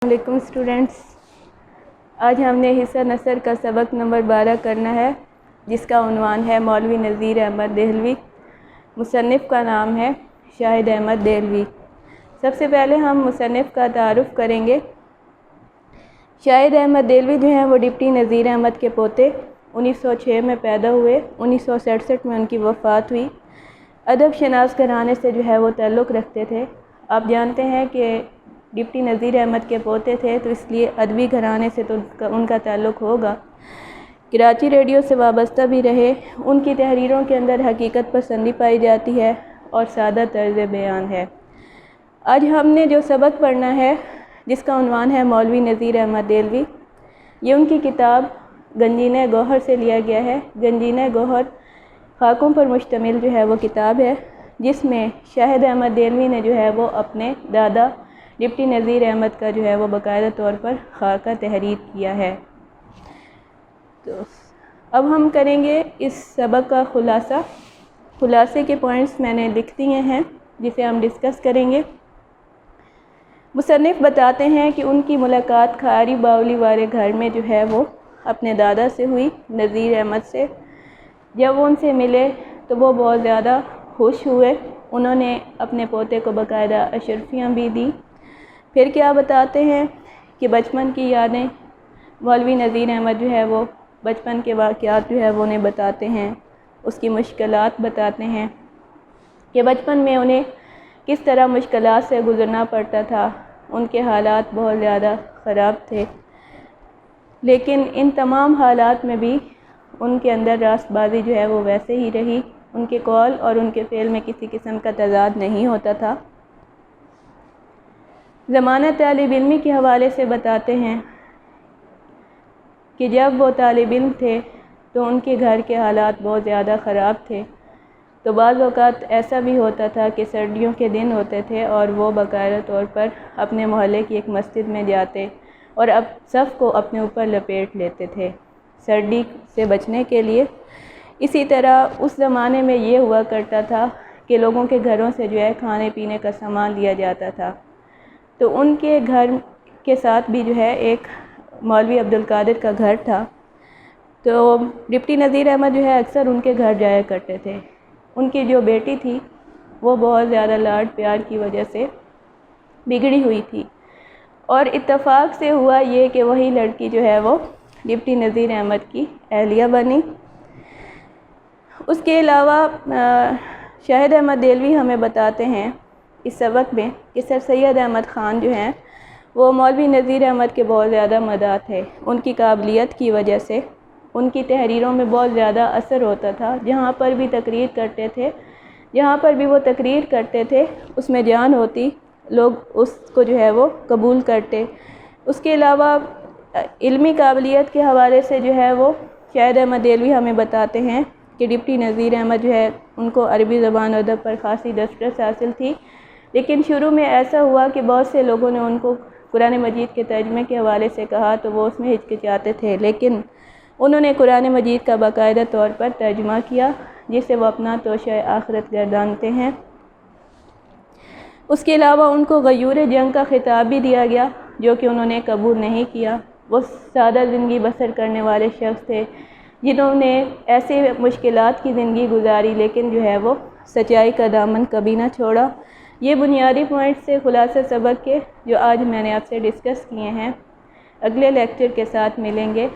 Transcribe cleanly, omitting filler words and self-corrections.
السلام علیکم اسٹوڈنٹس، آج ہم نے حصہ نثر کا سبق نمبر 12 کرنا ہے، جس کا عنوان ہے مولوی نذیر احمد دہلوی۔ مصنف کا نام ہے شاہد احمد دہلوی۔ سب سے پہلے ہم مصنف کا تعارف کریں گے۔ شاہد احمد دہلوی جو ہیں وہ ڈپٹی نذیر احمد کے پوتے 1906 میں پیدا ہوئے، 1967 میں ان کی وفات ہوئی۔ ادب شناس گھرانے سے جو ہے وہ تعلق رکھتے تھے۔ آپ جانتے ہیں کہ ڈپٹی نذیر احمد کے پوتے تھے تو اس لیے ادبی گھرانے سے تو ان کا تعلق ہوگا۔ کراچی ریڈیو سے وابستہ بھی رہے۔ ان کی تحریروں کے اندر حقیقت پسندی پائی جاتی ہے اور سادہ طرز بیان ہے۔ آج ہم نے جو سبق پڑھنا ہے، جس کا عنوان ہے مولوی نذیر احمد دہلوی، یہ ان کی کتاب گنجینہ گوہر سے لیا گیا ہے۔ گنجینہ گوہر خاکوں پر مشتمل جو ہے وہ کتاب ہے، جس میں شاہد احمد دہلوی نے جو ہے وہ اپنے دادا ڈپٹی نذیر احمد کا جو ہے وہ باقاعدہ طور پر خاکہ تحریر کیا ہے۔ تو اب ہم کریں گے اس سبق کا خلاصے کے پوائنٹس میں نے لکھ دیے ہیں، جسے ہم ڈسکس کریں گے۔ مصنف بتاتے ہیں کہ ان کی ملاقات کھاری باولی والے گھر میں جو ہے وہ اپنے دادا سے ہوئی، نذیر احمد سے۔ جب وہ ان سے ملے تو وہ بہت زیادہ خوش ہوئے۔ انہوں نے اپنے پوتے کو باقاعدہ اشرفیاں بھی دیں۔ پھر کیا بتاتے ہیں کہ بچپن کی یادیں، مولوی نذیر احمد جو ہے وہ بچپن کے واقعات جو ہے وہ انہیں بتاتے ہیں، اس کی مشکلات بتاتے ہیں کہ بچپن میں انہیں کس طرح مشکلات سے گزرنا پڑتا تھا۔ ان کے حالات بہت زیادہ خراب تھے، لیکن ان تمام حالات میں بھی ان کے اندر راست بازی جو ہے وہ ویسے ہی رہی۔ ان کے قول اور ان کے فعل میں کسی قسم کا تضاد نہیں ہوتا تھا۔ زمانہ طالب علمی کے حوالے سے بتاتے ہیں کہ جب وہ طالب علم تھے تو ان کے گھر کے حالات بہت زیادہ خراب تھے۔ تو بعض اوقات ایسا بھی ہوتا تھا کہ سردیوں کے دن ہوتے تھے اور وہ باقاعدہ طور پر اپنے محلے کی ایک مسجد میں جاتے اور اب صف کو اپنے اوپر لپیٹ لیتے تھے سردی سے بچنے کے لیے۔ اسی طرح اس زمانے میں یہ ہوا کرتا تھا کہ لوگوں کے گھروں سے جو ہے کھانے پینے کا سامان لیا جاتا تھا۔ تو ان کے گھر کے ساتھ بھی جو ہے ایک مولوی عبدالقادر کا گھر تھا۔ تو ڈپٹی نذیر احمد جو ہے اکثر ان کے گھر جایا کرتے تھے۔ ان کی جو بیٹی تھی وہ بہت زیادہ لاڈ پیار کی وجہ سے بگڑی ہوئی تھی، اور اتفاق سے ہوا یہ کہ وہی لڑکی جو ہے وہ ڈپٹی نذیر احمد کی اہلیہ بنی۔ اس کے علاوہ شاہد احمد دہلوی ہمیں بتاتے ہیں اس سبق میں کہ سر سید احمد خان جو ہیں وہ مولوی نذیر احمد کے بہت زیادہ مداح تھے۔ ان کی قابلیت کی وجہ سے ان کی تحریروں میں بہت زیادہ اثر ہوتا تھا۔ جہاں پر بھی وہ تقریر کرتے تھے اس میں جان ہوتی، لوگ اس کو جو ہے وہ قبول کرتے۔ اس کے علاوہ علمی قابلیت کے حوالے سے جو ہے وہ شاہد احمد دہلوی ہمیں بتاتے ہیں کہ ڈپٹی نذیر احمد جو ہے ان کو عربی زبان و ادب پر خاصی دسترس حاصل تھی، لیکن شروع میں ایسا ہوا کہ بہت سے لوگوں نے ان کو قرآن مجید کے ترجمے کے حوالے سے کہا تو وہ اس میں ہچکچاتے تھے، لیکن انہوں نے قرآن مجید کا باقاعدہ طور پر ترجمہ کیا، جسے وہ اپنا توشہ آخرت گردانتے ہیں۔ اس کے علاوہ ان کو غیور جنگ کا خطاب بھی دیا گیا، جو کہ انہوں نے قبول نہیں کیا۔ وہ سادہ زندگی بسر کرنے والے شخص تھے جنہوں نے ایسے مشکلات کی زندگی گزاری، لیکن جو ہے وہ سچائی کا دامن کبھی نہ چھوڑا۔ یہ بنیادی پوائنٹس سے خلاصہ سبق کے جو آج میں نے آپ سے ڈسکس کیے ہیں۔ اگلے لیکچر کے ساتھ ملیں گے۔